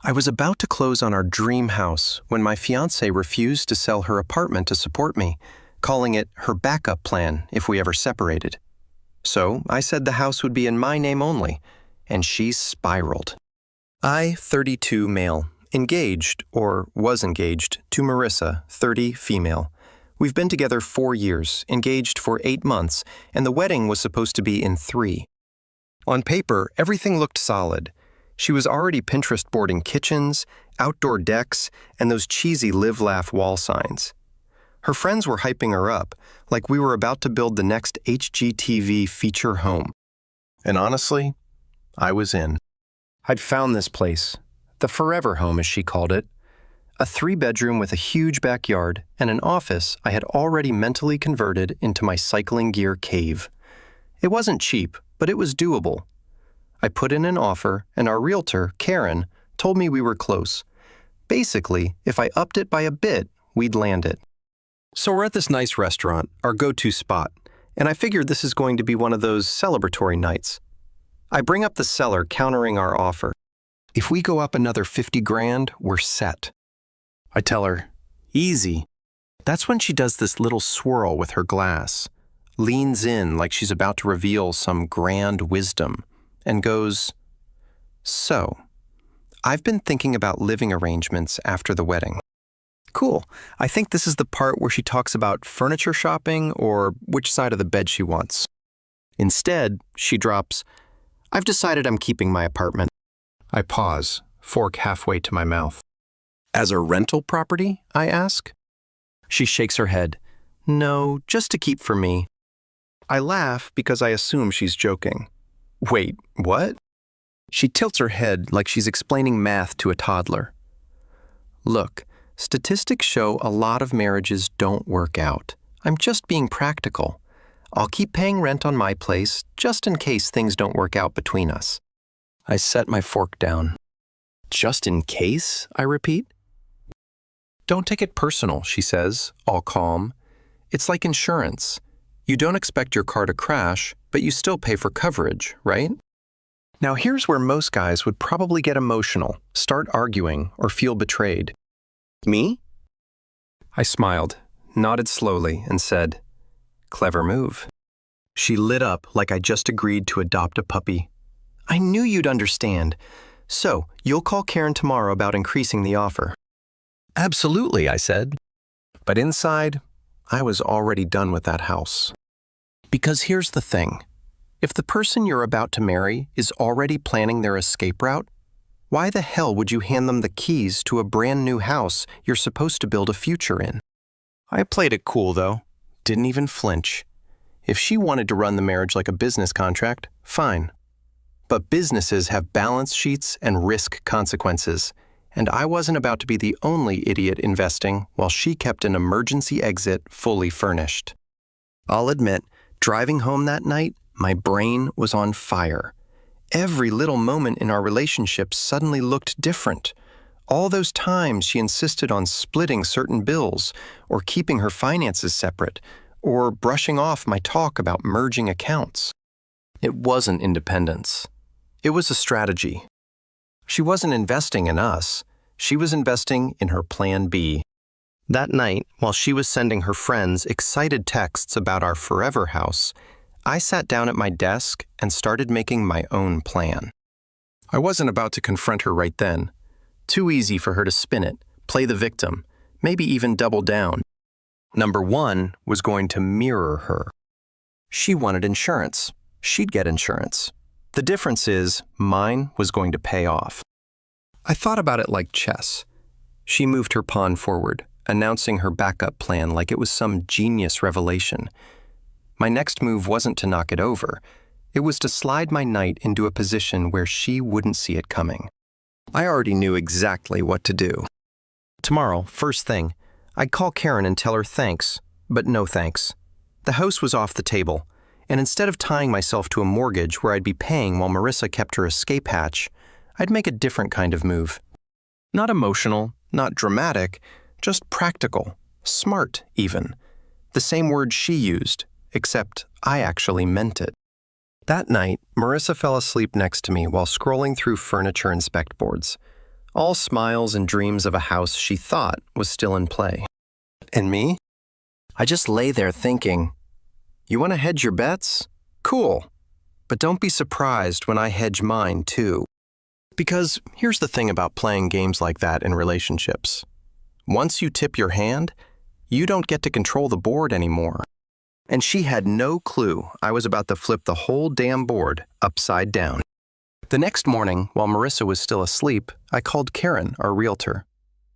I was about to close on our dream house when my fiancée refused to sell her apartment to support me, calling it her backup plan if we ever separated. So I said the house would be in my name only, and she spiraled. I, 32 male, engaged, or was engaged, to Marissa, 30 female. We've been together 4 years, engaged for 8 months, and the wedding was supposed to be in 3. On paper, everything looked solid. She was already Pinterest boarding kitchens, outdoor decks, and those cheesy live-laugh wall signs. Her friends were hyping her up, like we were about to build the next HGTV feature home. And honestly, I was in. I'd found this place, the forever home as she called it, a 3-bedroom with a huge backyard and an office I had already mentally converted into my cycling gear cave. It wasn't cheap, but it was doable. I put in an offer, and our realtor, Karen, told me we were close. Basically, if I upped it by a bit, we'd land it. So we're at this nice restaurant, our go-to spot, and I figured this is going to be one of those celebratory nights. I bring up the seller countering our offer. If we go up another 50 grand, we're set. I tell her, easy. That's when she does this little swirl with her glass, leans in like she's about to reveal some grand wisdom, and goes, "So, I've been thinking about living arrangements after the wedding." Cool. I think this is the part where she talks about furniture shopping or which side of the bed she wants. Instead, she drops, "I've decided I'm keeping my apartment." I pause, fork halfway to my mouth. "As a rental property?" I ask. She shakes her head. "No, just to keep for me." I laugh because I assume she's joking. "Wait, what?" She tilts her head like she's explaining math to a toddler. "Look, statistics show a lot of marriages don't work out. I'm just being practical. I'll keep paying rent on my place just in case things don't work out between us." I set my fork down. "Just in case?" I repeat. "Don't take it personal," she says, all calm. "It's like insurance. You don't expect your car to crash, but you still pay for coverage, right?" Now here's where most guys would probably get emotional, start arguing, or feel betrayed. Me? I smiled, nodded slowly, and said, "Clever move." She lit up like I just agreed to adopt a puppy. "I knew you'd understand. So, you'll call Karen tomorrow about increasing the offer." "Absolutely," I said. But inside, I was already done with that house. Because here's the thing. If the person you're about to marry is already planning their escape route, why the hell would you hand them the keys to a brand new house you're supposed to build a future in? I played it cool, though. Didn't even flinch. If she wanted to run the marriage like a business contract, fine. But businesses have balance sheets and risk consequences, and I wasn't about to be the only idiot investing while she kept an emergency exit fully furnished. I'll admit, driving home that night, my brain was on fire. Every little moment in our relationship suddenly looked different. All those times she insisted on splitting certain bills, or keeping her finances separate, or brushing off my talk about merging accounts. It wasn't independence. It was a strategy. She wasn't investing in us. She was investing in her plan B. That night, while she was sending her friends excited texts about our forever house, I sat down at my desk and started making my own plan. I wasn't about to confront her right then. Too easy for her to spin it, play the victim, maybe even double down. Number 1 was going to mirror her. She wanted insurance. She'd get insurance. The difference is, mine was going to pay off. I thought about it like chess. She moved her pawn forward, announcing her backup plan like it was some genius revelation. My next move wasn't to knock it over. It was to slide my knight into a position where she wouldn't see it coming. I already knew exactly what to do. Tomorrow, first thing, I'd call Karen and tell her thanks, but no thanks. The house was off the table, and instead of tying myself to a mortgage where I'd be paying while Marissa kept her escape hatch, I'd make a different kind of move. Not emotional, not dramatic, just practical, smart even. The same word she used, except I actually meant it. That night, Marissa fell asleep next to me while scrolling through furniture inspect boards. all smiles and dreams of a house she thought was still in play. And me? I just lay there thinking, you want to hedge your bets? Cool. But don't be surprised when I hedge mine too. Because here's the thing about playing games like that in relationships. Once you tip your hand, you don't get to control the board anymore. And she had no clue I was about to flip the whole damn board upside down. The next morning, while Marissa was still asleep, I called Karen, our realtor.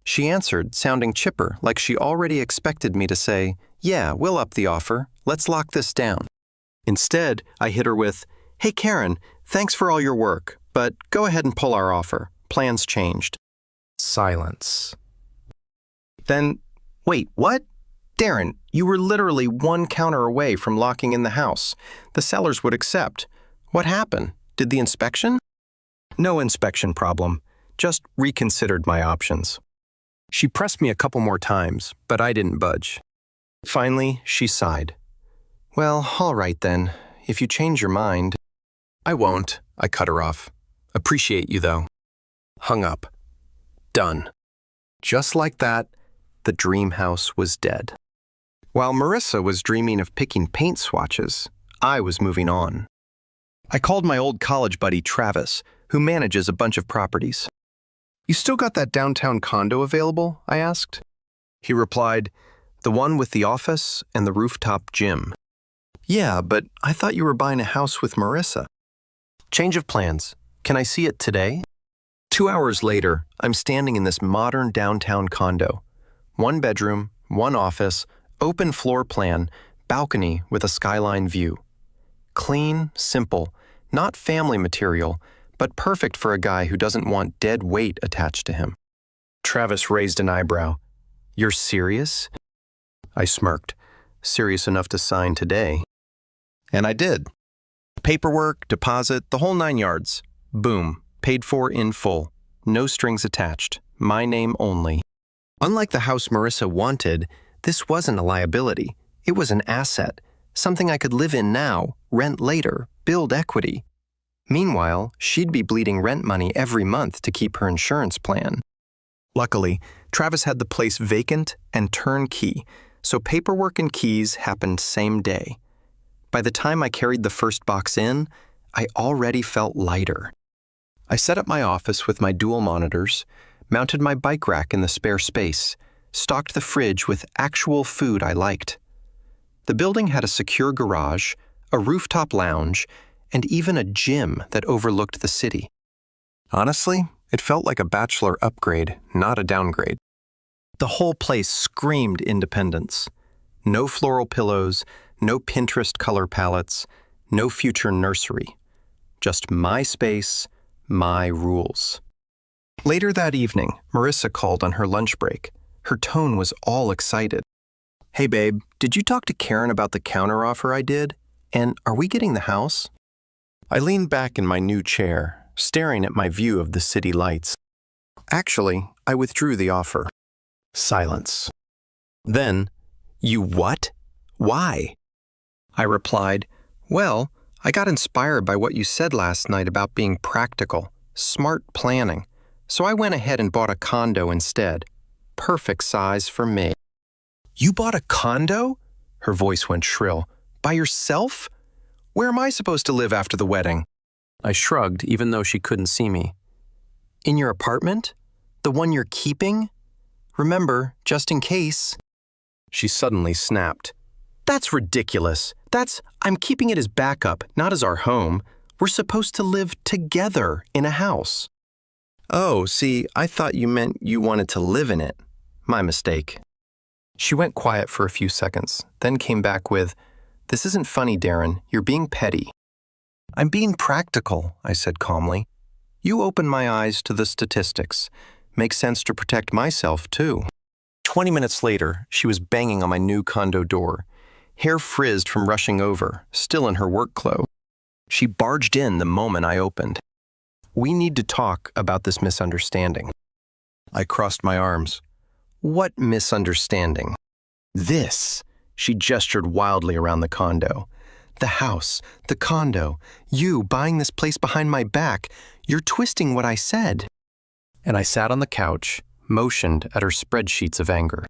She answered, sounding chipper, like she already expected me to say, yeah, we'll up the offer. Let's lock this down. Instead, I hit her with, hey Karen, thanks for all your work, but go ahead and pull our offer. Plans changed. Silence. Then, wait, what? Darren, you were literally one counter away from locking in the house. The sellers would accept. What happened? Did the inspection? No inspection problem. Just reconsidered my options. She pressed me a couple more times, but I didn't budge. Finally, she sighed. Well, all right then. If you change your mind. I won't, I cut her off. Appreciate you though. Hung up. Done. Just like that, the dream house was dead. While Marissa was dreaming of picking paint swatches, I was moving on. I called my old college buddy Travis, who manages a bunch of properties. You still got that downtown condo available? I asked. He replied, the one with the office and the rooftop gym. Yeah, but I thought you were buying a house with Marissa. Change of plans. Can I see it today? 2 hours later, I'm standing in this modern downtown condo. 1 bedroom, 1 office, open floor plan, balcony with a skyline view. Clean, simple, not family material, but perfect for a guy who doesn't want dead weight attached to him. Travis raised an eyebrow. You're serious? I smirked. Serious enough to sign today. And I did. Paperwork, deposit, the whole 9 yards. Boom. Paid for in full. No strings attached. My name only. Unlike the house Marissa wanted, this wasn't a liability. It was an asset. Something I could live in now, rent later, build equity. Meanwhile, she'd be bleeding rent money every month to keep her insurance plan. Luckily, Travis had the place vacant and turnkey, so paperwork and keys happened same day. By the time I carried the first box in, I already felt lighter. I set up my office with my dual monitors, mounted my bike rack in the spare space, stocked the fridge with actual food I liked. The building had a secure garage, a rooftop lounge, and even a gym that overlooked the city. Honestly, it felt like a bachelor upgrade, not a downgrade. The whole place screamed independence. No floral pillows, no Pinterest color palettes, no future nursery. Just my space, my rules. Later that evening, Marissa called on her lunch break. Her tone was all excited. Hey babe, did you talk to Karen about the counteroffer I did? And are we getting the house? I leaned back in my new chair, staring at my view of the city lights. Actually, I withdrew the offer. Silence. Then, you what? Why? I replied, well, I got inspired by what you said last night about being practical, smart planning, so I went ahead and bought a condo instead. Perfect size for me. You bought a condo? Her voice went shrill. By yourself? Where am I supposed to live after the wedding? I shrugged, even though she couldn't see me. In your apartment? The one you're keeping? Remember, just in case. She suddenly snapped. That's ridiculous. I'm keeping it as backup, not as our home. We're supposed to live together in a house. Oh, see, I thought you meant you wanted to live in it. My mistake. She went quiet for a few seconds, then came back with, this isn't funny, Darren. You're being petty. I'm being practical, I said calmly. You open my eyes to the statistics. Makes sense to protect myself, too. 20 minutes later, she was banging on my new condo door. Hair frizzed from rushing over, still in her work clothes. She barged in the moment I opened. We need to talk about this misunderstanding. I crossed my arms. What misunderstanding? This. She gestured wildly around the condo. The house, the condo, you buying this place behind my back. You're twisting what I said. and I sat on the couch, motioned at her spreadsheets of anger.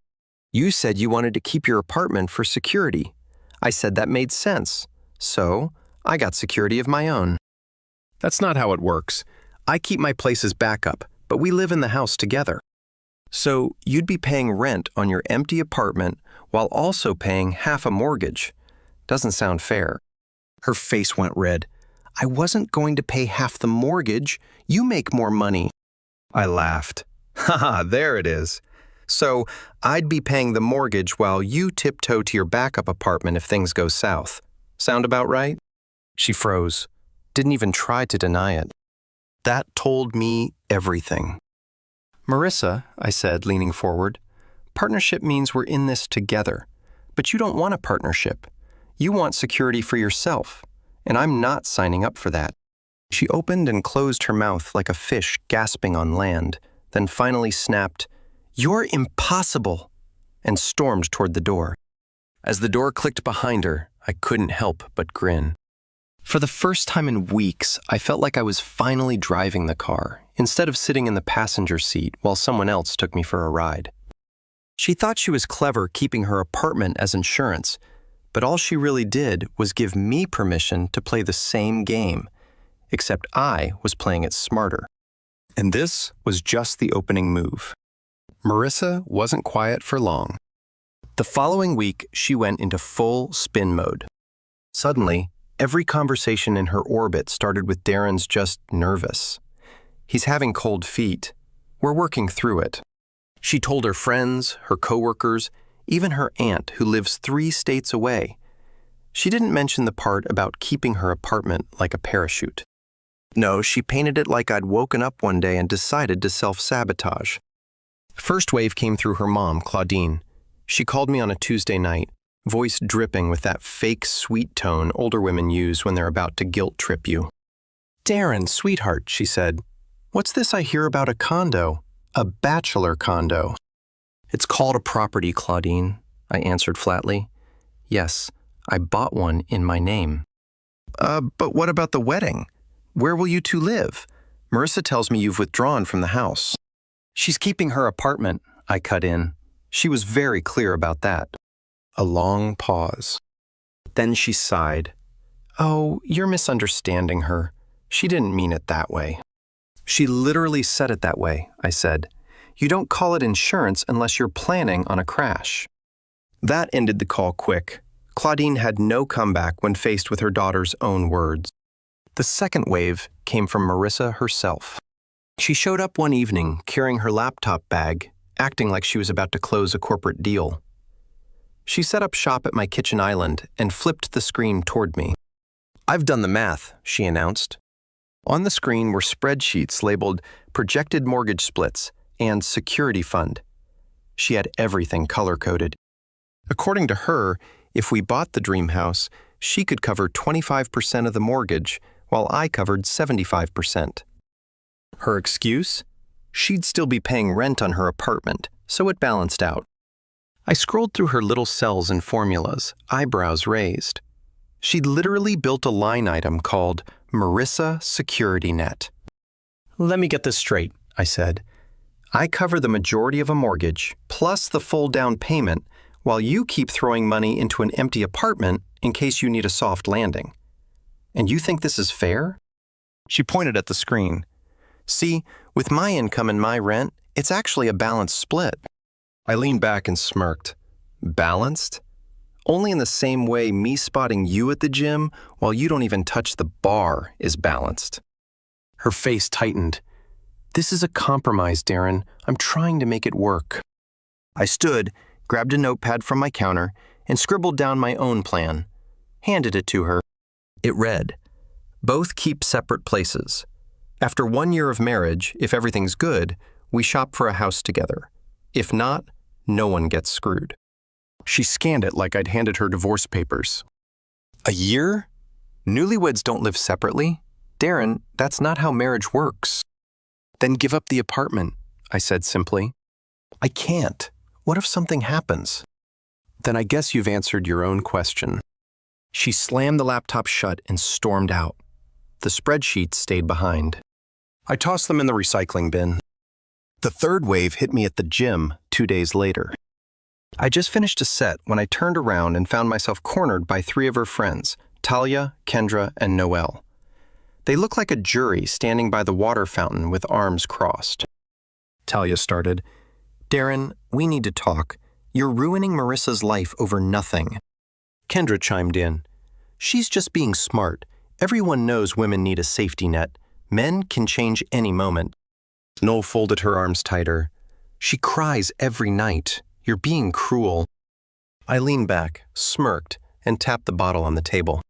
You said you wanted to keep your apartment for security. I said that made sense, so I got security of my own. That's not how it works. I keep my place as backup, but we live in the house together. So you'd be paying rent on your empty apartment while also paying half a mortgage. Doesn't sound fair. Her face went red. I wasn't going to pay half the mortgage. You make more money. I laughed. Haha, there it is. So I'd be paying the mortgage while you tiptoe to your backup apartment if things go south. Sound about right? She froze. Didn't even try to deny it. That told me everything. Marissa, I said, leaning forward, partnership means we're in this together. But you don't want a partnership. You want security for yourself, and I'm not signing up for that. She opened and closed her mouth like a fish gasping on land, then finally snapped, "You're impossible," and stormed toward the door. As the door clicked behind her, I couldn't help but grin. For the first time in weeks, I felt like I was finally driving the car, instead of sitting in the passenger seat while someone else took me for a ride. She thought she was clever keeping her apartment as insurance, but all she really did was give me permission to play the same game, except I was playing it smarter. And this was just the opening move. Marissa wasn't quiet for long. The following week, she went into full spin mode. Suddenly, every conversation in her orbit started with Darren's just nervous. He's having cold feet. We're working through it. She told her friends, her coworkers, even her aunt who lives 3 states away. She didn't mention the part about keeping her apartment like a parachute. No, she painted it like I'd woken up one day and decided to self-sabotage. First wave came through her mom, Claudine. She called me on a Tuesday night, voice dripping with that fake sweet tone older women use when they're about to guilt trip you. "Darren, sweetheart," she said, "what's this I hear about a condo? A bachelor condo." "It's called a property, Claudine," I answered flatly. "Yes, I bought one in my name." But what about the wedding? Where will you two live? Marissa tells me you've withdrawn from the house." "She's keeping her apartment," I cut in. She was very clear about that. A long pause. Then she sighed. "Oh, you're misunderstanding her. She didn't mean it that way." "She literally said it that way," I said. "You don't call it insurance unless you're planning on a crash." That ended the call quick. Claudine had no comeback when faced with her daughter's own words. The second wave came from Marissa herself. She showed up one evening carrying her laptop bag, acting like she was about to close a corporate deal. She set up shop at my kitchen island and flipped the screen toward me. "I've done the math," she announced. On the screen were spreadsheets labeled projected mortgage splits and security fund. She had everything color-coded. According to her, if we bought the dream house, she could cover 25% of the mortgage, while I covered 75%. Her excuse? She'd still be paying rent on her apartment, so it balanced out. I scrolled through her little cells and formulas, eyebrows raised. She'd literally built a line item called Marissa Security Net. "Let me get this straight," I said. "I cover the majority of a mortgage, plus the full down payment, while you keep throwing money into an empty apartment in case you need a soft landing. And you think this is fair?" She pointed at the screen. "See, with my income and my rent, it's actually a balanced split." I leaned back and smirked. Balanced? Only in the same way me spotting you at the gym while you don't even touch the bar is balanced. Her face tightened. "This is a compromise, Darren. I'm trying to make it work." I stood, grabbed a notepad from my counter, and scribbled down my own plan. Handed it to her. It read, "Both keep separate places. After 1 year of marriage, if everything's good, we shop for a house together. If not, no one gets screwed." She scanned it like I'd handed her divorce papers. "A year? Newlyweds don't live separately. Darren, that's not how marriage works." "Then give up the apartment," I said simply. "I can't. What if something happens?" "Then I guess you've answered your own question." She slammed the laptop shut and stormed out. The spreadsheets stayed behind. I tossed them in the recycling bin. The third wave hit me at the gym 2 days later. I just finished a set when I turned around and found myself cornered by 3 of her friends, Talia, Kendra, and Noelle. They looked like a jury standing by the water fountain with arms crossed. Talia started, "Darren, we need to talk. You're ruining Marissa's life over nothing." Kendra chimed in, "She's just being smart. Everyone knows women need a safety net. Men can change any moment." Noel folded her arms tighter. "She cries every night. You're being cruel." I leaned back, smirked, and tapped the bottle on the table.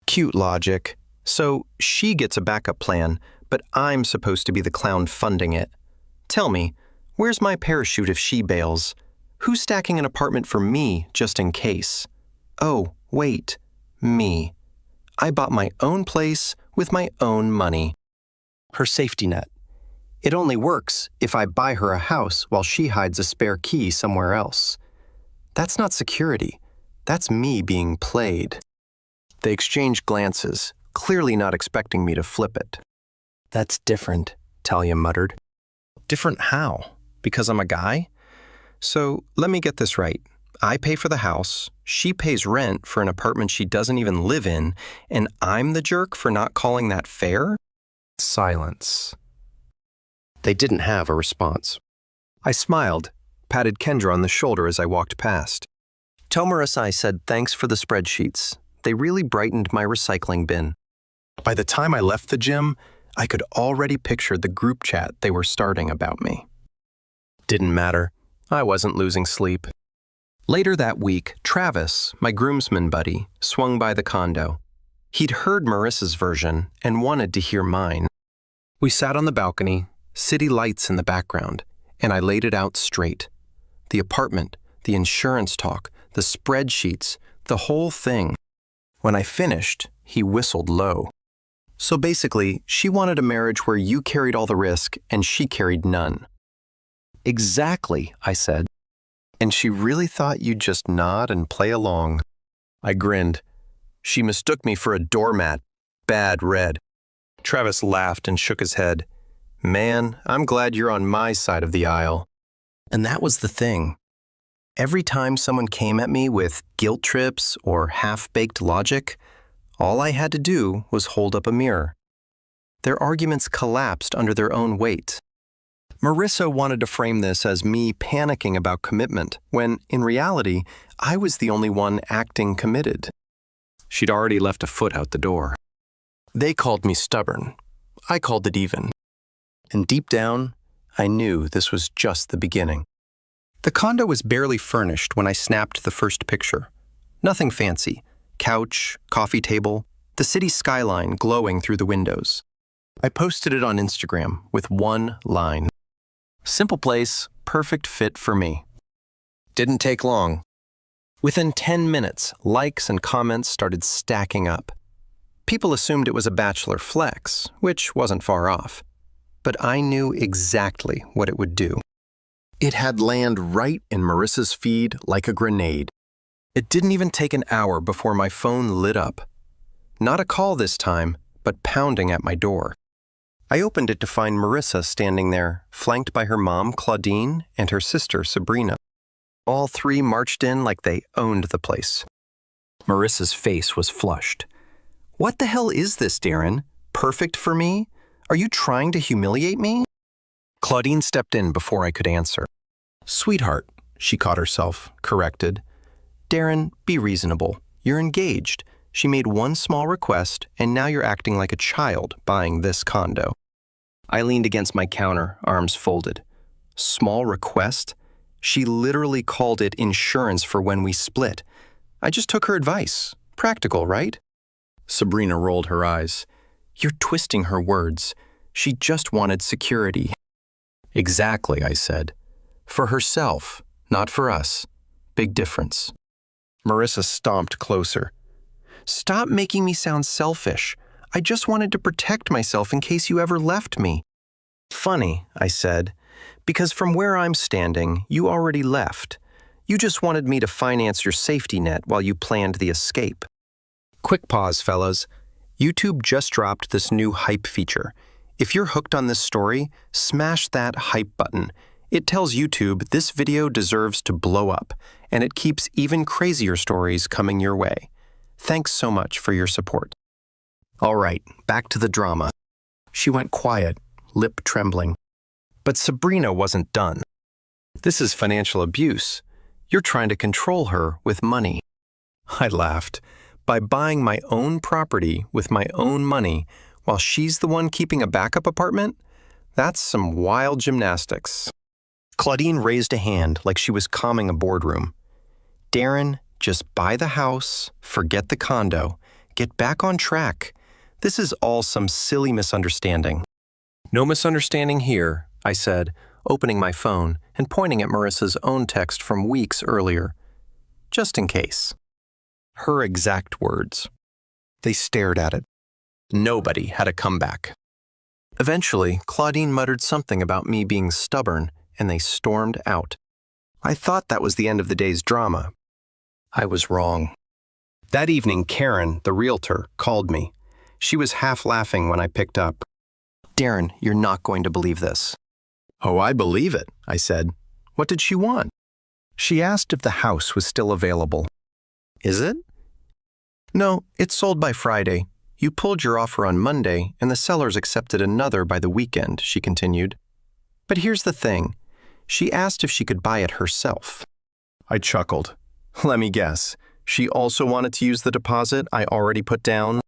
Cute logic. So she gets a backup plan, but I'm supposed to be the clown funding it. Tell me, where's my parachute if she bails? Who's stacking an apartment for me just in case? Oh, wait, me. I bought my own place with my own money. Her safety net. It only works if I buy her a house while she hides a spare key somewhere else. That's not security. That's me being played. They exchanged glances, clearly not expecting me to flip it. "That's different," Talia muttered. "Different how? Because I'm a guy? So let me get this right. I pay for the house, she pays rent for an apartment she doesn't even live in, and I'm the jerk for not calling that fair?" Silence. They didn't have a response. I smiled, patted Kendra on the shoulder as I walked past. "Tell Marissa I said thanks for the spreadsheets. They really brightened my recycling bin." By the time I left the gym, I could already picture the group chat they were starting about me. Didn't matter. I wasn't losing sleep. Later that week, Travis, my groomsman buddy, swung by the condo. He'd heard Marissa's version and wanted to hear mine. We sat on the balcony, city lights in the background, and I laid it out straight. The apartment, the insurance talk, the spreadsheets, the whole thing. When I finished, he whistled low. So basically, she wanted a marriage where you carried all the risk and she carried none. "Exactly," I said. "And she really thought you'd just nod and play along." I grinned. "She mistook me for a doormat. Bad red." Travis laughed and shook his head. "Man, I'm glad you're on my side of the aisle." And that was the thing. Every time someone came at me with guilt trips or half-baked logic, all I had to do was hold up a mirror. Their arguments collapsed under their own weight. Marissa wanted to frame this as me panicking about commitment, when, in reality, I was the only one acting committed. She'd already left a foot out the door. They called me stubborn. I called it even. And deep down, I knew this was just the beginning. The condo was barely furnished when I snapped the first picture. Nothing fancy. Couch, coffee table, the city skyline glowing through the windows. I posted it on Instagram with one line. "Simple place, perfect fit for me." Didn't take long. Within 10 minutes, likes and comments started stacking up. People assumed it was a bachelor flex, which wasn't far off. But I knew exactly what it would do. It had land right in Marissa's feed like a grenade. It didn't even take an hour before my phone lit up. Not a call this time, but pounding at my door. I opened it to find Marissa standing there, flanked by her mom, Claudine, and her sister, Sabrina. All 3 marched in like they owned the place. Marissa's face was flushed. "What the hell is this, Darren? Perfect for me? Are you trying to humiliate me?" Claudine stepped in before I could answer. "Sweetheart," she caught herself, corrected. "Darren, be reasonable. You're engaged. She made one small request, and now you're acting like a child buying this condo." I leaned against my counter, arms folded. Small request? She literally called it insurance for when we split. I just took her advice. Practical, right? Sabrina rolled her eyes. "You're twisting her words. She just wanted security." "Exactly," I said. "For herself, not for us. Big difference." Marissa stomped closer. "Stop making me sound selfish. I just wanted to protect myself in case you ever left me." "Funny," I said, "because from where I'm standing, you already left. You just wanted me to finance your safety net while you planned the escape." Quick pause, fellas. YouTube just dropped this new hype feature. If you're hooked on this story, smash that hype button It tells YouTube this video deserves to blow up, and it keeps even crazier stories coming your way. Thanks so much for your support. All right, back to the drama. She went quiet, lip trembling. But Sabrina wasn't done. This is financial abuse. You're trying to control her with money. I laughed. By buying my own property with my own money while she's the one keeping a backup apartment? That's some wild gymnastics. Claudine raised a hand like she was calming a boardroom. Darren, just buy the house, forget the condo, get back on track. This is all some silly misunderstanding. No misunderstanding here, I said, opening my phone and pointing at Marissa's own text from weeks earlier. Just in case. Her exact words. They stared at it. Nobody had a comeback. Eventually, Claudine muttered something about me being stubborn, and they stormed out. I thought that was the end of the day's drama. I was wrong. That evening, Karen, the realtor, called me. She was half laughing when I picked up. Darren, you're not going to believe this. Oh, I believe it, I said. What did she want? She asked if the house was still available. Is it? No, it's sold by Friday. You pulled your offer on Monday, and the sellers accepted another by the weekend, she continued. But here's the thing. She asked if she could buy it herself. I chuckled. Let me guess. She also wanted to use the deposit I already put down?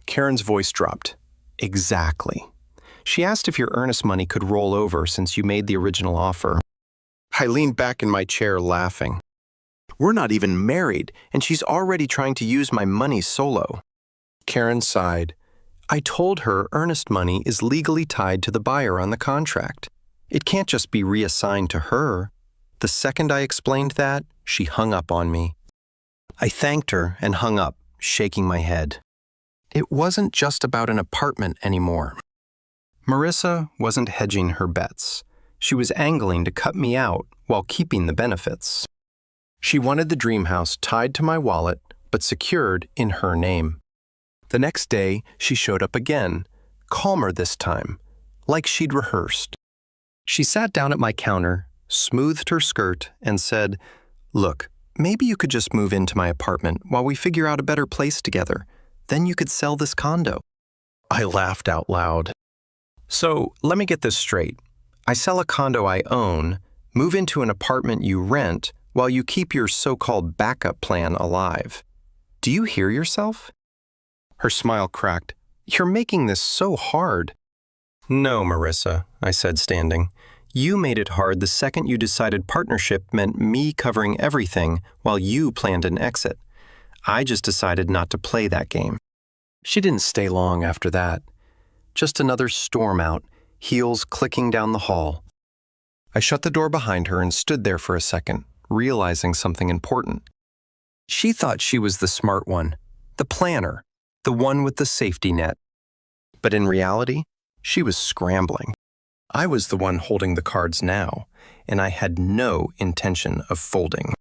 Karen's voice dropped. Exactly. She asked if your earnest money could roll over since you made the original offer. I leaned back in my chair laughing. We're not even married, and she's already trying to use my money solo. Karen sighed. I told her earnest money is legally tied to the buyer on the contract. It can't just be reassigned to her. The second I explained that, she hung up on me. I thanked her and hung up, shaking my head. It wasn't just about an apartment anymore. Marissa wasn't hedging her bets. She was angling to cut me out while keeping the benefits. She wanted the dream house tied to my wallet, but secured in her name. The next day, she showed up again, calmer this time, like she'd rehearsed. She sat down at my counter, smoothed her skirt, and said, Look, maybe you could just move into my apartment while we figure out a better place together. Then you could sell this condo. I laughed out loud. So, let me get this straight. I sell a condo I own, move into an apartment you rent, while you keep your so-called backup plan alive. Do you hear yourself? Her smile cracked. You're making this so hard. No, Marissa, I said, standing. You made it hard the second you decided partnership meant me covering everything while you planned an exit. I just decided not to play that game. She didn't stay long after that. Just another storm out, heels clicking down the hall. I shut the door behind her and stood there for a second, realizing something important. She thought she was the smart one, the planner, the one with the safety net. But in reality, she was scrambling. I was the one holding the cards now, and I had no intention of folding.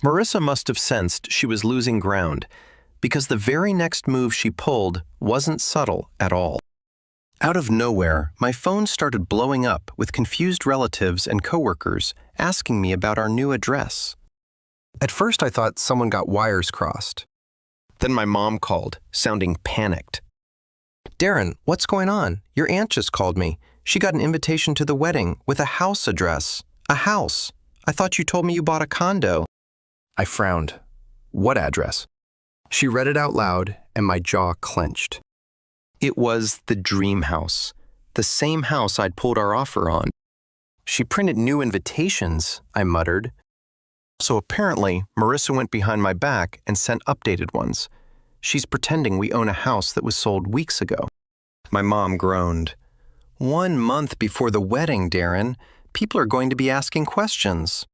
Marissa must have sensed she was losing ground, because the very next move she pulled wasn't subtle at all. Out of nowhere, my phone started blowing up with confused relatives and coworkers asking me about our new address. At first, I thought someone got wires crossed. Then my mom called, sounding panicked. Darren, what's going on? Your aunt just called me. She got an invitation to the wedding with a house address. A house. I thought you told me you bought a condo. I frowned. What address? She read it out loud, and my jaw clenched. It was the dream house, the same house I'd pulled our offer on. She printed new invitations, I muttered. So apparently, Marissa went behind my back and sent updated ones. She's pretending we own a house that was sold weeks ago. My mom groaned. 1 month before the wedding, Darren. People are going to be asking questions.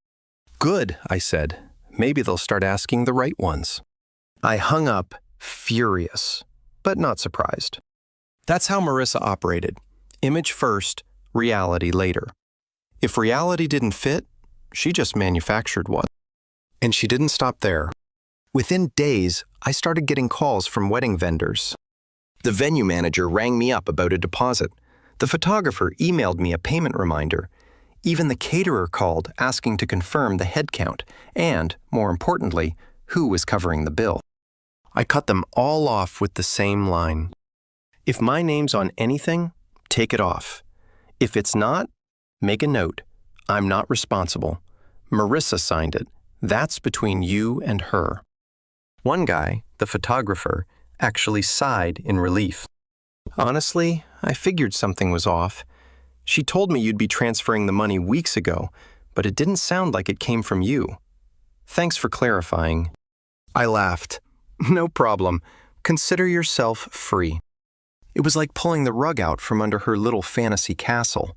Good, I said. Maybe they'll start asking the right ones. I hung up, furious, but not surprised. That's how Marissa operated. Image first, reality later. If reality didn't fit, she just manufactured one. And she didn't stop there. Within days, I started getting calls from wedding vendors. The venue manager rang me up about a deposit. The photographer emailed me a payment reminder. Even the caterer called asking to confirm the head count and, more importantly, who was covering the bill. I cut them all off with the same line. If my name's on anything, take it off. If it's not, make a note. I'm not responsible. Marissa signed it. That's between you and her. One guy, the photographer, actually sighed in relief. Honestly, I figured something was off. She told me you'd be transferring the money weeks ago, but it didn't sound like it came from you. Thanks for clarifying. I laughed. No problem. Consider yourself free. It was like pulling the rug out from under her little fantasy castle.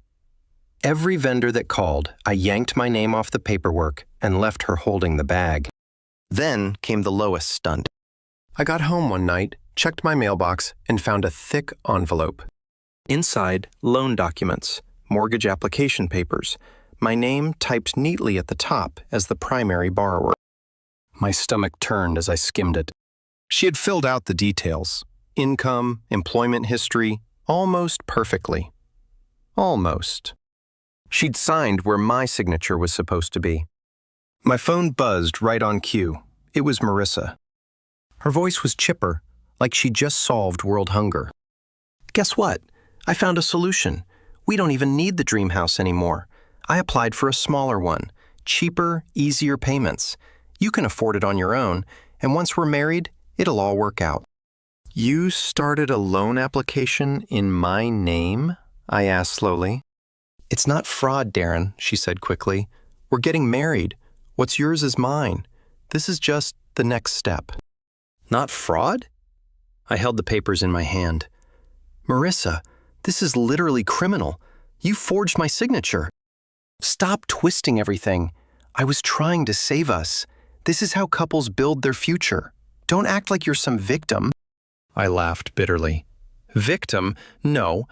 Every vendor that called, I yanked my name off the paperwork and left her holding the bag. Then came the lowest stunt. I got home one night, checked my mailbox, and found a thick envelope. Inside, loan documents, mortgage application papers, my name typed neatly at the top as the primary borrower. My stomach turned as I skimmed it. She had filled out the details, income, employment history, almost perfectly. Almost. She'd signed where my signature was supposed to be. My phone buzzed right on cue. It was Marissa. Her voice was chipper, like she'd just solved world hunger. Guess what? I found a solution. We don't even need the dream house anymore. I applied for a smaller one. Cheaper, easier payments. You can afford it on your own, and once we're married, it'll all work out. You started a loan application in my name? I asked slowly. It's not fraud, Darren, she said quickly. We're getting married. What's yours is mine. This is just the next step. Not fraud? I held the papers in my hand. Marissa, this is literally criminal. You forged my signature. Stop twisting everything. I was trying to save us. This is how couples build their future. Don't act like you're some victim. I laughed bitterly. Victim? No.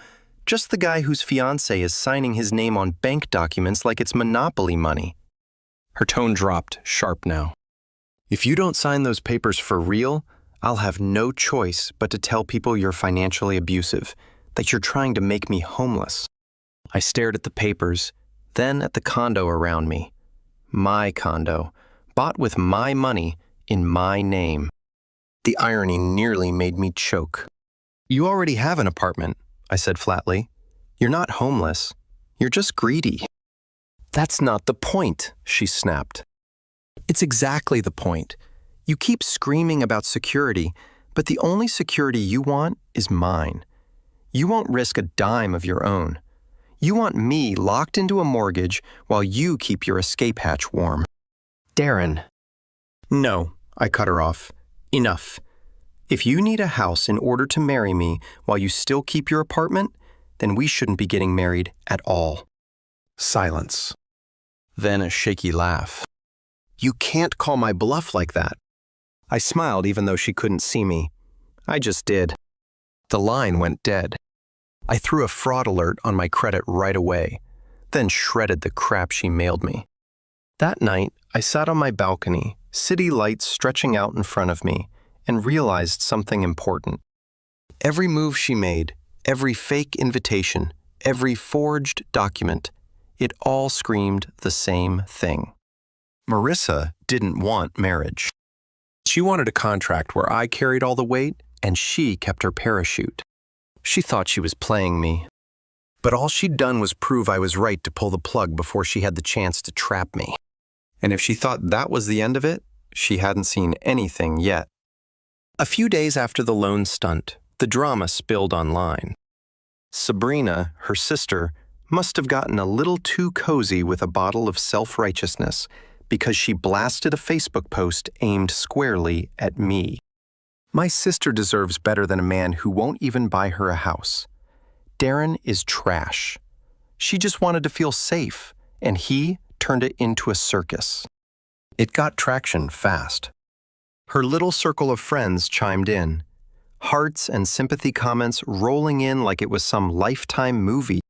Just the guy whose fiancée is signing his name on bank documents like it's monopoly money. Her tone dropped, sharp now. If you don't sign those papers for real, I'll have no choice but to tell people you're financially abusive, that you're trying to make me homeless. I stared at the papers, then at the condo around me. My condo, bought with my money in my name. The irony nearly made me choke. You already have an apartment, I said flatly. You're not homeless. You're just greedy. That's not the point, she snapped. It's exactly the point. You keep screaming about security, but the only security you want is mine. You won't risk a dime of your own. You want me locked into a mortgage while you keep your escape hatch warm. Darren. No, I cut her off. Enough. If you need a house in order to marry me while you still keep your apartment, then we shouldn't be getting married at all. Silence. Then a shaky laugh. You can't call my bluff like that. I smiled even though she couldn't see me. I just did. The line went dead. I threw a fraud alert on my credit right away, then shredded the crap she mailed me. That night, I sat on my balcony, city lights stretching out in front of me, and realized something important. Every move she made, every fake invitation, every forged document, it all screamed the same thing. Marissa didn't want marriage. She wanted a contract where I carried all the weight and she kept her parachute. She thought she was playing me. But all she'd done was prove I was right to pull the plug before she had the chance to trap me. And if she thought that was the end of it, she hadn't seen anything yet. A few days after the loan stunt, the drama spilled online. Sabrina, her sister, must have gotten a little too cozy with a bottle of self-righteousness because she blasted a Facebook post aimed squarely at me. My sister deserves better than a man who won't even buy her a house. Darren is trash. She just wanted to feel safe, and he turned it into a circus. It got traction fast. Her little circle of friends chimed in, hearts and sympathy comments rolling in like it was some Lifetime movie.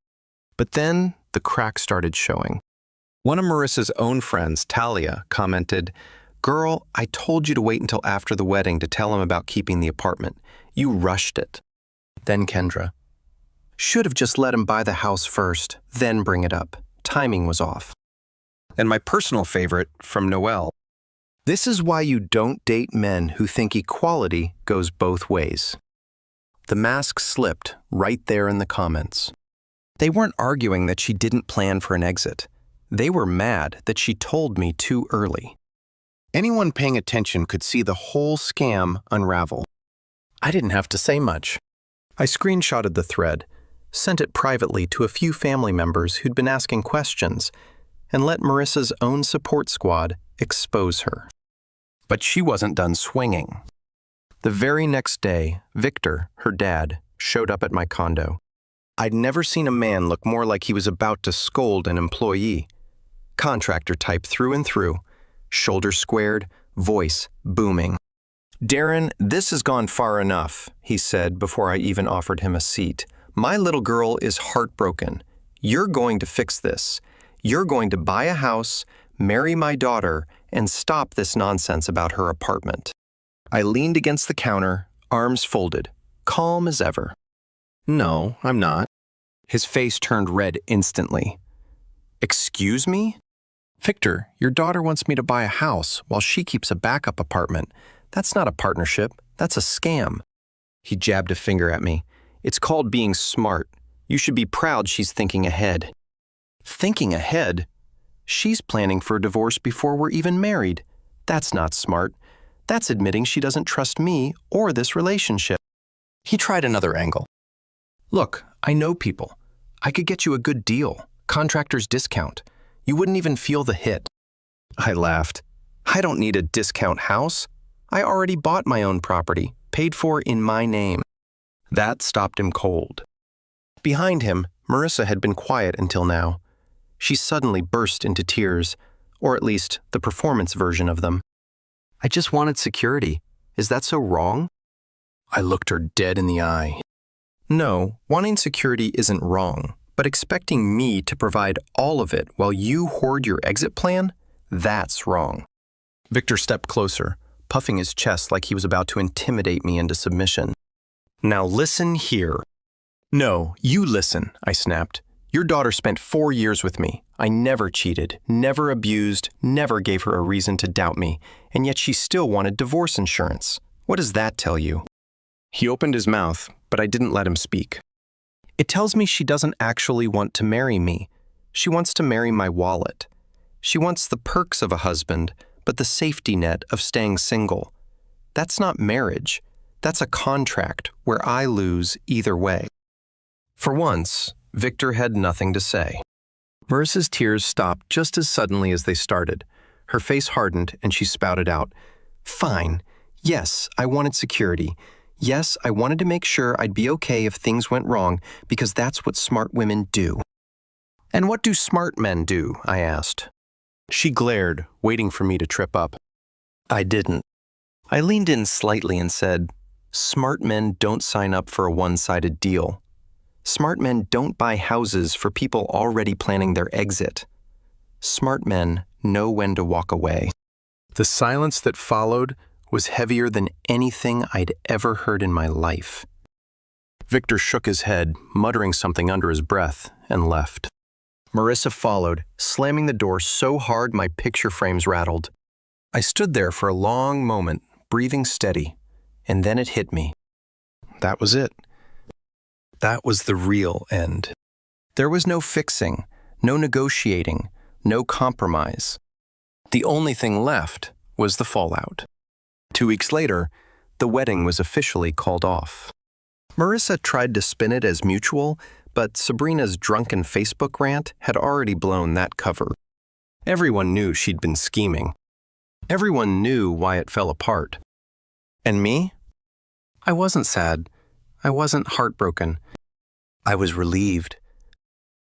But then the cracks started showing. One of Marissa's own friends, Talia, commented, "Girl, I told you to wait until after the wedding to tell him about keeping the apartment. You rushed it." Then Kendra, "Should have just let him buy the house first, then bring it up. timing was off. And my personal favorite from Noelle. This is why you don't date men who think equality goes both ways. The mask slipped right there in the comments. They weren't arguing that she didn't plan for an exit. They were mad that she told me too early. Anyone paying attention could see the whole scam unravel. I didn't have to say much. I screenshotted the thread, sent it privately to a few family members who'd been asking questions, and let Marissa's own support squad expose her. But she wasn't done swinging. The very next day, Victor, her dad, showed up at my condo. I'd never seen a man look more like he was about to scold an employee. Contractor type through and through, shoulders squared, voice booming. "Darren, this has gone far enough," he said before I even offered him a seat. "My little girl is heartbroken. You're going to fix this. You're going to buy a house, marry my daughter, and stop this nonsense about her apartment." I leaned against the counter, arms folded, calm as ever. "No, I'm not." His face turned red instantly. "Excuse me? Victor, your daughter wants me to buy a house while she keeps a backup apartment. That's not a partnership. That's a scam." He jabbed a finger at me. "It's called being smart. You should be proud she's thinking ahead." Thinking ahead? She's planning for a divorce before we're even married. That's not smart. That's admitting she doesn't trust me or this relationship. He tried another angle. "Look, I know people. I could get you a good deal, contractor's discount. You wouldn't even feel the hit." I laughed. "I don't need a discount house. I already bought my own property, paid for in my name." That stopped him cold. Behind him, Marissa had been quiet until now. She suddenly burst into tears, or at least the performance version of them. "I just wanted security. Is that so wrong?" I looked her dead in the eye. "No, wanting security isn't wrong, but expecting me to provide all of it while you hoard your exit plan? That's wrong." Victor stepped closer, puffing his chest like he was about to intimidate me into submission. "Now listen here." "No, you listen," I snapped. "Your daughter spent 4 years with me. I never cheated, never abused, never gave her a reason to doubt me, and yet she still wanted divorce insurance. What does that tell you?" He opened his mouth, but I didn't let him speak. "It tells me she doesn't actually want to marry me. She wants to marry my wallet. She wants the perks of a husband, but the safety net of staying single. That's not marriage. That's a contract where I lose either way." For once, Victor had nothing to say. Marissa's tears stopped just as suddenly as they started. Her face hardened and she spouted out, "Fine. Yes, I wanted security. Yes, I wanted to make sure I'd be okay if things went wrong because that's what smart women do." "And what do smart men do?" I asked. She glared, waiting for me to trip up. I didn't. I leaned in slightly and said, "Smart men don't sign up for a one-sided deal. Smart men don't buy houses for people already planning their exit. Smart men know when to walk away." The silence that followed was heavier than anything I'd ever heard in my life. Victor shook his head, muttering something under his breath, and left. Marissa followed, slamming the door so hard my picture frames rattled. I stood there for a long moment, breathing steady, and then it hit me. That was it. That was the real end. There was no fixing, no negotiating, no compromise. The only thing left was the fallout. 2 weeks later, the wedding was officially called off. Marissa tried to spin it as mutual, but Sabrina's drunken Facebook rant had already blown that cover. Everyone knew she'd been scheming. Everyone knew why it fell apart. And me? I wasn't sad. I wasn't heartbroken. I was relieved.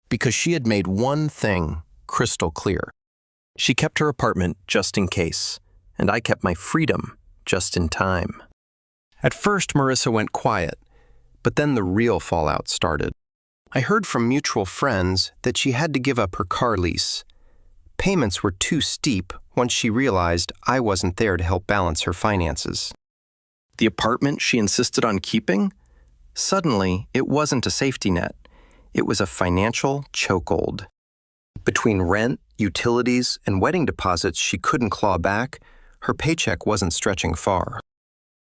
Because she had made one thing crystal clear. She kept her apartment just in case, and I kept my freedom just in time. At first, Marissa went quiet, but then the real fallout started. I heard from mutual friends that she had to give up her car lease. Payments were too steep once she realized I wasn't there to help balance her finances. The apartment she insisted on keeping? Suddenly, it wasn't a safety net. It was a financial chokehold. Between rent, utilities, and wedding deposits she couldn't claw back, her paycheck wasn't stretching far.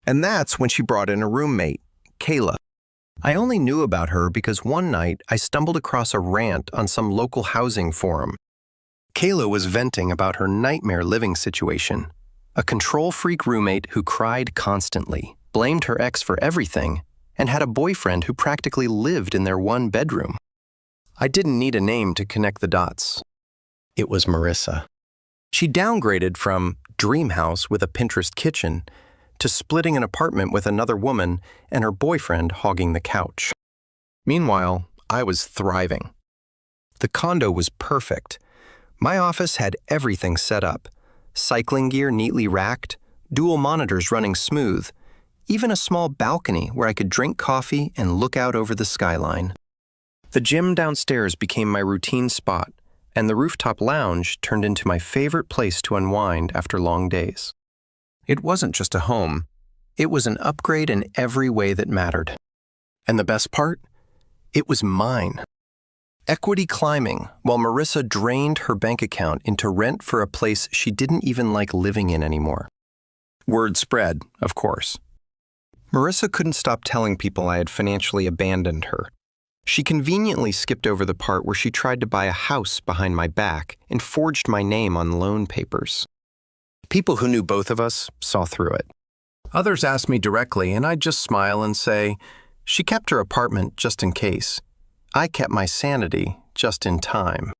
And that's when she brought in a roommate, Kayla. I only knew about her because one night I stumbled across a rant on some local housing forum. Kayla was venting about her nightmare living situation. A control-freak roommate who cried constantly, blamed her ex for everything, and had a boyfriend who practically lived in their one bedroom. I didn't need a name to connect the dots. It was Marissa. She downgraded from dream house with a Pinterest kitchen to splitting an apartment with another woman and her boyfriend hogging the couch. Meanwhile, I was thriving. The condo was perfect. My office had everything set up. Cycling gear neatly racked, dual monitors running smooth, even a small balcony where I could drink coffee and look out over the skyline. The gym downstairs became my routine spot, and the rooftop lounge turned into my favorite place to unwind after long days. It wasn't just a home. It was an upgrade in every way that mattered. And the best part? It was mine. Equity climbing, while Marissa drained her bank account into rent for a place she didn't even like living in anymore. Word spread, of course. Marissa couldn't stop telling people I had financially abandoned her. She conveniently skipped over the part where she tried to buy a house behind my back and forged my name on loan papers. People who knew both of us saw through it. Others asked me directly, and I'd just smile and say, she kept her apartment just in case. I kept my sanity just in time.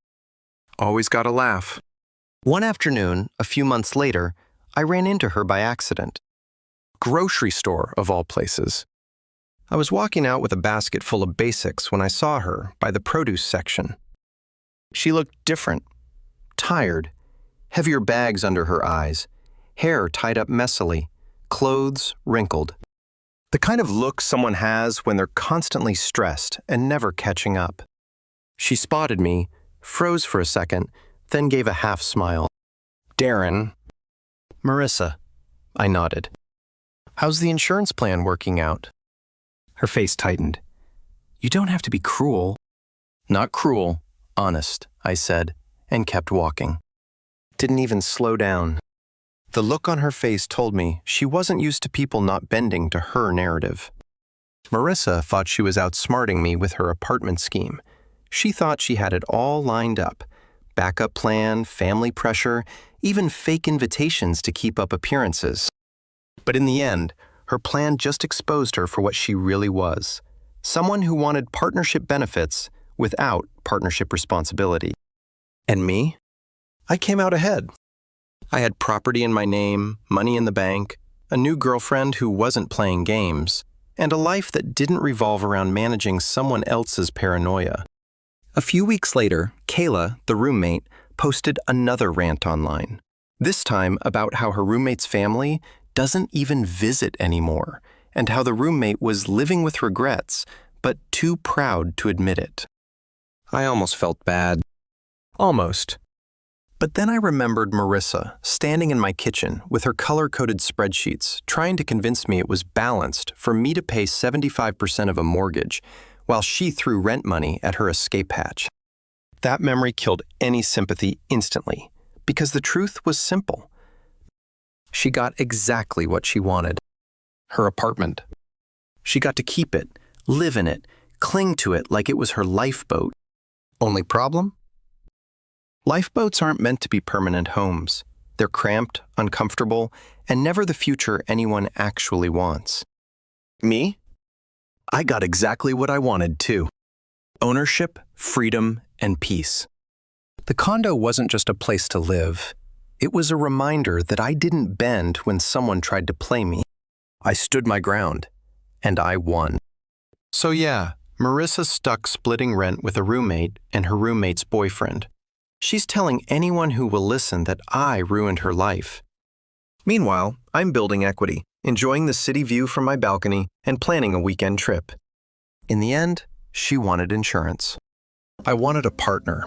Always got a laugh. One afternoon, a few months later, I ran into her by accident. Grocery store, of all places. I was walking out with a basket full of basics when I saw her by the produce section. She looked different, tired, heavier bags under her eyes, hair tied up messily, clothes wrinkled. The kind of look someone has when they're constantly stressed and never catching up. She spotted me, froze for a second, then gave a half smile. Darren. Marissa. I nodded. How's the insurance plan working out? Her face tightened. You don't have to be cruel. Not cruel, honest, I said, and kept walking. Didn't even slow down. The look on her face told me she wasn't used to people not bending to her narrative. Marissa thought she was outsmarting me with her apartment scheme. She thought she had it all lined up. Backup plan, family pressure, even fake invitations to keep up appearances. But in the end, her plan just exposed her for what she really was. Someone who wanted partnership benefits without partnership responsibility. And me? I came out ahead. I had property in my name, money in the bank, a new girlfriend who wasn't playing games, and a life that didn't revolve around managing someone else's paranoia. A few weeks later, Kayla, the roommate, posted another rant online. This time about how her roommate's family doesn't even visit anymore, and how the roommate was living with regrets, but too proud to admit it. I almost felt bad. Almost. But then I remembered Marissa standing in my kitchen with her color-coded spreadsheets, trying to convince me it was balanced for me to pay 75% of a mortgage, while she threw rent money at her escape hatch. That memory killed any sympathy instantly, because the truth was simple. She got exactly what she wanted. Her apartment. She got to keep it, live in it, cling to it like it was her lifeboat. Only problem? Lifeboats aren't meant to be permanent homes. They're cramped, uncomfortable, and never the future anyone actually wants. Me? I got exactly what I wanted, too. Ownership, freedom, and peace. The condo wasn't just a place to live. It was a reminder that I didn't bend when someone tried to play me. I stood my ground, and I won. So yeah, Marissa's stuck splitting rent with a roommate and her roommate's boyfriend. She's telling anyone who will listen that I ruined her life. Meanwhile, I'm building equity, enjoying the city view from my balcony, and planning a weekend trip. In the end, she wanted insurance. I wanted a partner,